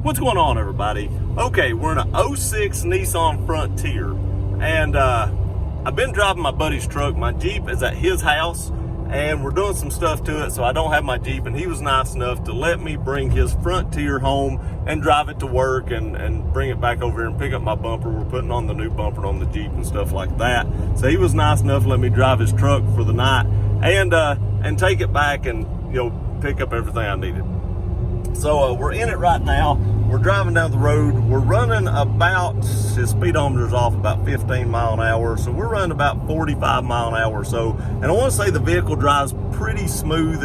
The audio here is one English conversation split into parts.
What's going on, everybody? Okay, we're in a 06 Nissan Frontier, and I've been driving my buddy's truck. My Jeep is at his house, and we're doing some stuff to it, so I don't have my Jeep, and he was nice enough to let me bring his Frontier home and drive it to work and bring it back over here and pick up my bumper. We're putting on the new bumper on the Jeep and stuff like that. So he was nice enough to let me drive his truck for the night and take it back and, pick up everything I needed. So we're in it right now. We're driving down the road. We're running about, his speedometer's off about 15 mile an hour. So we're running about 45 mile an hour or so. And I want to say the vehicle drives pretty smooth.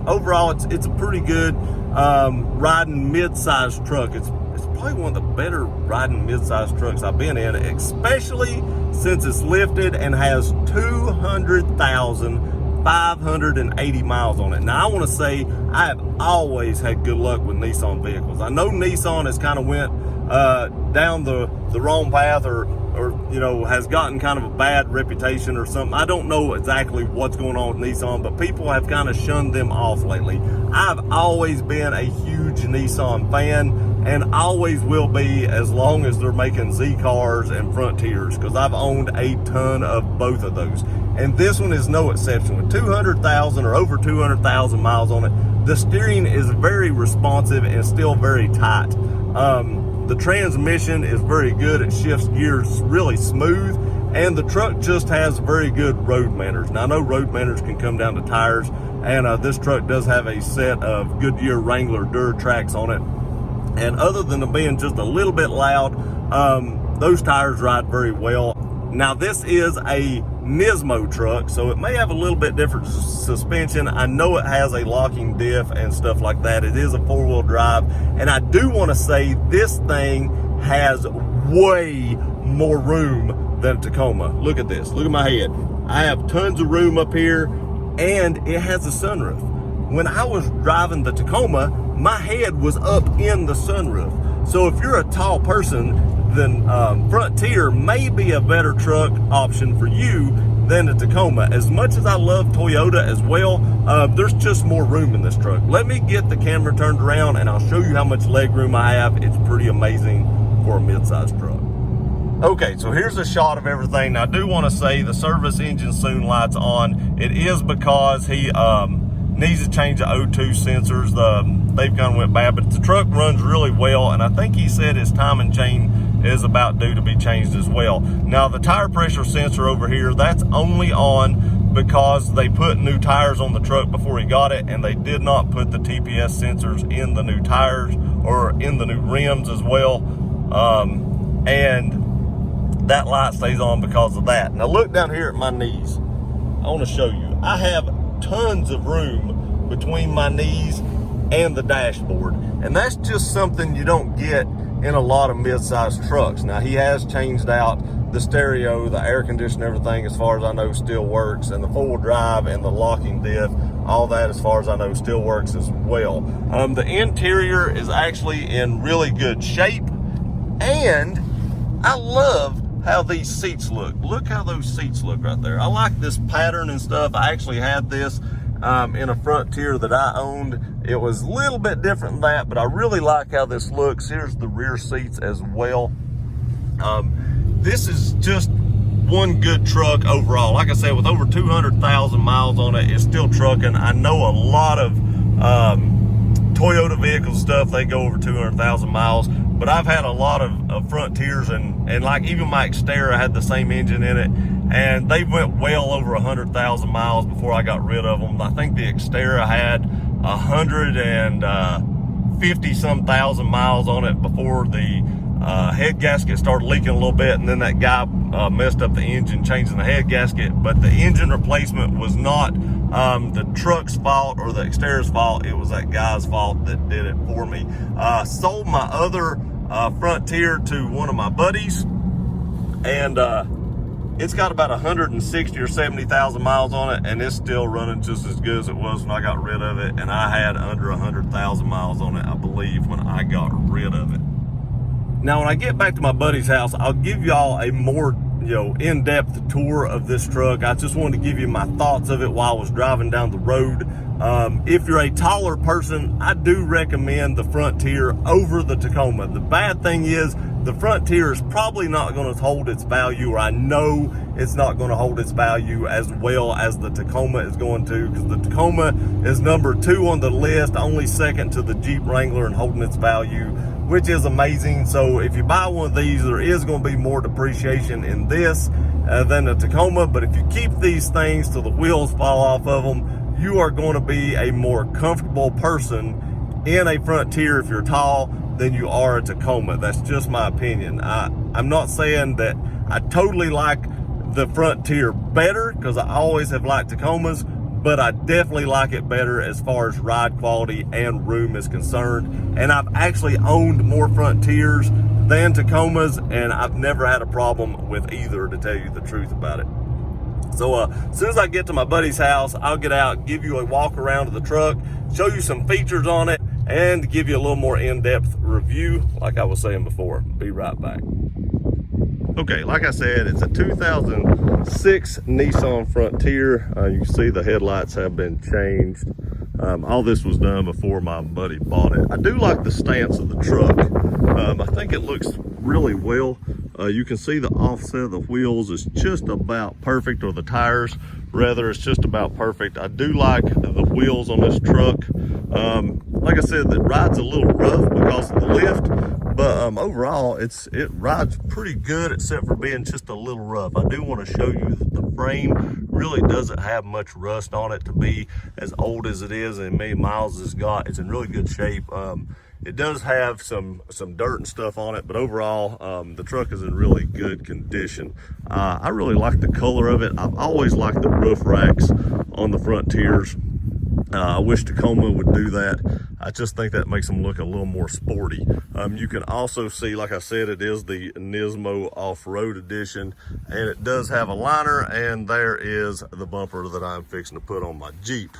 Overall, it's a pretty good riding mid-sized truck. It's probably one of the better riding mid-sized trucks I've been in, especially since it's lifted and has 200,580 miles on it. Now, I want to say I have always had good luck with Nissan vehicles. I know Nissan has kind of went down the wrong path or has gotten kind of a bad reputation or something. I don't know exactly what's going on with Nissan, but people have kind of shunned them off lately. I've always been a huge Nissan fan and always will be as long as they're making Z cars and Frontiers, because I've owned a ton of both of those. And this one is no exception. With 200,000 or over 200,000 miles on it, the steering is very responsive and still very tight. The transmission is very good. It shifts gears really smooth, and the truck just has very good road manners. Now, I know road manners can come down to tires, and this truck does have a set of Goodyear Wrangler Duratracs on it. And other than them being just a little bit loud, those tires ride very well. Now, this is a Nismo truck, so it may have a little bit different suspension. I know it has a locking diff and stuff like that. It is a four-wheel drive, and I do want to say this thing has way more room than a Tacoma. Look at this. Look at my head. I have tons of room up here, and it has a sunroof. When I was driving the Tacoma, my head was up in the sunroof. So if you're a tall person, then Frontier may be a better truck option for you than a Tacoma. As much as I love Toyota as well, there's just more room in this truck. Let me get the camera turned around and I'll show you how much leg room I have. It's pretty amazing for a mid-sized truck. Okay, so here's a shot of everything. Now, I do want to say the service engine soon light's on. It is because he needs to change the O2 sensors. They've kind of went bad, but the truck runs really well, and I think he said his timing chain is about due to be changed as well. Now, the tire pressure sensor over here, that's only on because they put new tires on the truck before he got it, and they did not put the TPS sensors in the new tires or in the new rims as well. And that light stays on because of that. Now, look down here at my knees. I want to show you. I have tons of room between my knees and the dashboard, and that's just something you don't get in a lot of mid-sized trucks. Now, he has changed out the stereo, the air conditioner, everything as far as I know still works, and the four-wheel drive and the locking diff, all that as far as I know still works as well. The interior is actually in really good shape, and I love how these seats look. Look how those seats look right there. I like this pattern and stuff. I actually had this in a Frontier that I owned. It was a little bit different than that, but I really like how this looks. Here's the rear seats as well. This is just one good truck overall. Like I said, with over 200,000 miles on it, it's still trucking. I know a lot of Toyota vehicles stuff, they go over 200,000 miles, but I've had a lot of Frontiers, and like even my Xterra had the same engine in it, and they went well over 100,000 miles before I got rid of them. I think the Xterra had 150 some thousand miles on it before the head gasket started leaking a little bit, and then that guy messed up the engine changing the head gasket. But the engine replacement was not the truck's fault or the Xterra's fault. It was that guy's fault that did it for me. Sold my other Frontier to one of my buddies, and it's got about 160 or 70,000 miles on it, and it's still running just as good as it was when I got rid of it. And I had under 100,000 miles on it, I believe, when I got rid of it. Now, when I get back to my buddy's house, I'll give y'all a more in-depth tour of this truck. I just wanted to give you my thoughts of it while I was driving down the road. If you're a taller person, I do recommend the Frontier over the Tacoma. The bad thing is the Frontier is probably not going to hold its value, or I know it's not going to hold its value as well as the Tacoma is going to, because the Tacoma is number 2 on the list, only second to the Jeep Wrangler in holding its value, which is amazing. So if you buy one of these, there is going to be more depreciation in this than the Tacoma. But if you keep these things till the wheels fall off of them, you are going to be a more comfortable person in a Frontier if you're tall than you are a Tacoma. That's just my opinion. I'm not saying that I totally like the Frontier better, because I always have liked Tacomas, but I definitely like it better as far as ride quality and room is concerned. And I've actually owned more Frontiers than Tacomas, and I've never had a problem with either, to tell you the truth about it. So as soon as I get to my buddy's house, I'll get out, give you a walk around of the truck, show you some features on it, and give you a little more in-depth review like I was saying before. Be right back. Okay, like I said, it's a 2006 Nissan Frontier. You can see the headlights have been changed. All this was done before my buddy bought it. I do like the stance of the truck. I think it looks really well. You can see the offset of the wheels is just about perfect, or the tires rather, it's just about perfect. I do like the wheels on this truck. Like I said, it rides a little rough because of the lift, but overall it rides pretty good, except for being just a little rough. I do want to show you that the frame really doesn't have much rust on it to be as old as it is and many miles it's got. It's in really good shape. It does have some dirt and stuff on it, but overall, the truck is in really good condition. I really like the color of it. I've always liked the roof racks on the Frontiers. I wish Tacoma would do that. I just think that makes them look a little more sporty. You can also see, like I said, it is the Nismo Off-Road Edition, and it does have a liner, and there is the bumper that I'm fixing to put on my Jeep.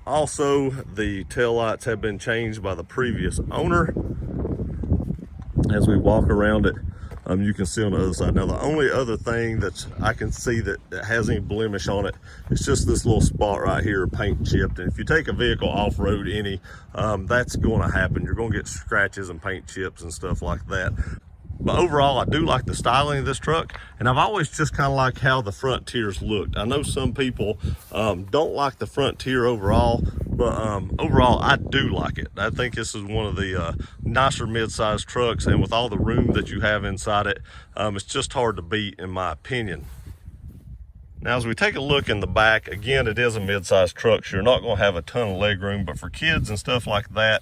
Also, the taillights have been changed by the previous owner. As we walk around it, you can see on the other side. Now, the only other thing that I can see that has any blemish on it, it's just this little spot right here, paint chipped. And if you take a vehicle off-road that's going to happen. You're going to get scratches and paint chips and stuff like that. But overall, I do like the styling of this truck, and I've always just kind of liked how the Frontiers looked. I know some people don't like the Frontier overall, but overall, I do like it. I think this is one of the nicer mid-sized trucks, and with all the room that you have inside it, it's just hard to beat, in my opinion. Now, as we take a look in the back, again, it is a mid-sized truck, so you're not going to have a ton of leg room, but for kids and stuff like that,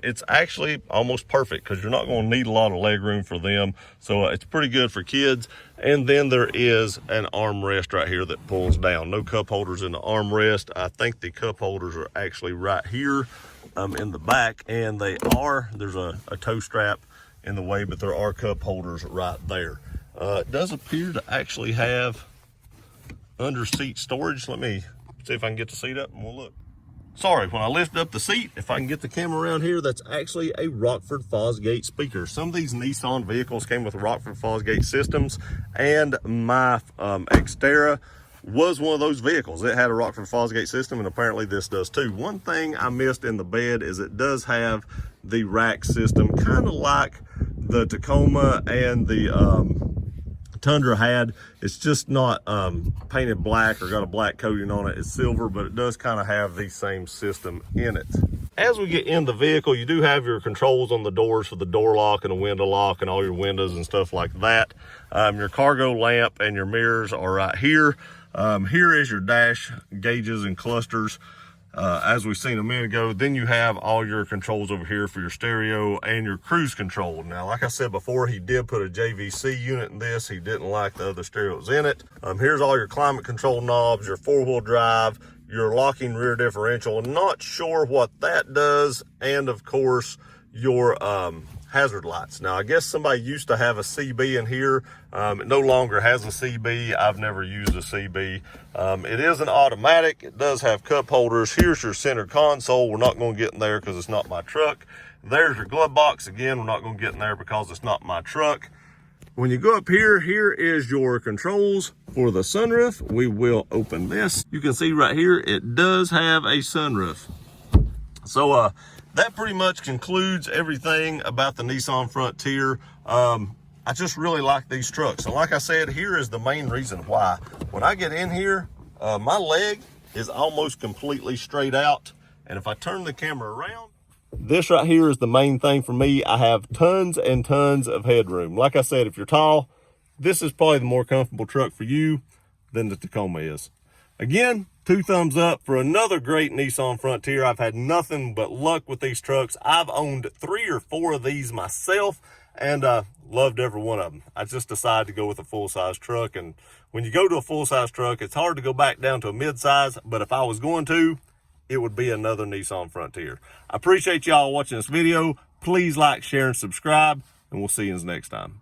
it's actually almost perfect, because you're not going to need a lot of leg room for them, so it's pretty good for kids. And then there is an armrest right here that pulls down. No cup holders in the armrest. I think the cup holders are actually right here in the back, and there's a toe strap in the way, but there are cup holders right there. It does appear to actually have under seat storage. Let me see if I can get the seat up and we'll look. Sorry, when I lift up the seat, if I can get the camera around here, that's actually a Rockford Fosgate speaker. Some of these Nissan vehicles came with Rockford Fosgate systems, and my Xterra was one of those vehicles. It had a Rockford Fosgate system, and apparently this does too. One thing I missed in the bed is it does have the rack system, kind of like the Tacoma and the Tundra had. It's just not painted black or got a black coating on it. It's silver, but it does kind of have the same system in it. As we get in the vehicle, you do have your controls on the doors for the door lock and the window lock and all your windows and stuff like that. Your cargo lamp and your mirrors are right here. Here is your dash gauges and clusters. As we seen a minute ago, then you have all your controls over here for your stereo and your cruise control. Now, like I said before, he did put a JVC unit in this. He didn't like the other stereos in it. Here's all your climate control knobs, your four-wheel drive, your locking rear differential. Not sure what that does. And of course, your hazard lights. Now, I guess somebody used to have a CB in here. It no longer has a CB. I've never used a CB. It is an automatic. It does have cup holders. Here's your center console. We're not going to get in there because it's not my truck. There's your glove box. Again, we're not going to get in there because it's not my truck. When you go up here, here is your controls for the sunroof. We will open this. You can see right here, it does have a sunroof. So that pretty much concludes everything about the Nissan Frontier. I just really like these trucks. And like I said, here is the main reason why. When I get in here, my leg is almost completely straight out. And if I turn the camera around, this right here is the main thing for me. I have tons and tons of headroom. Like I said, if you're tall, this is probably the more comfortable truck for you than the Tacoma is. Again, 2 thumbs up for another great Nissan Frontier. I've had nothing but luck with these trucks. I've owned 3 or 4 of these myself and loved every one of them. I just decided to go with a full-size truck. And when you go to a full-size truck, it's hard to go back down to a mid-size. But if I was going to, it would be another Nissan Frontier. I appreciate y'all watching this video. Please like, share, and subscribe, and we'll see you next time.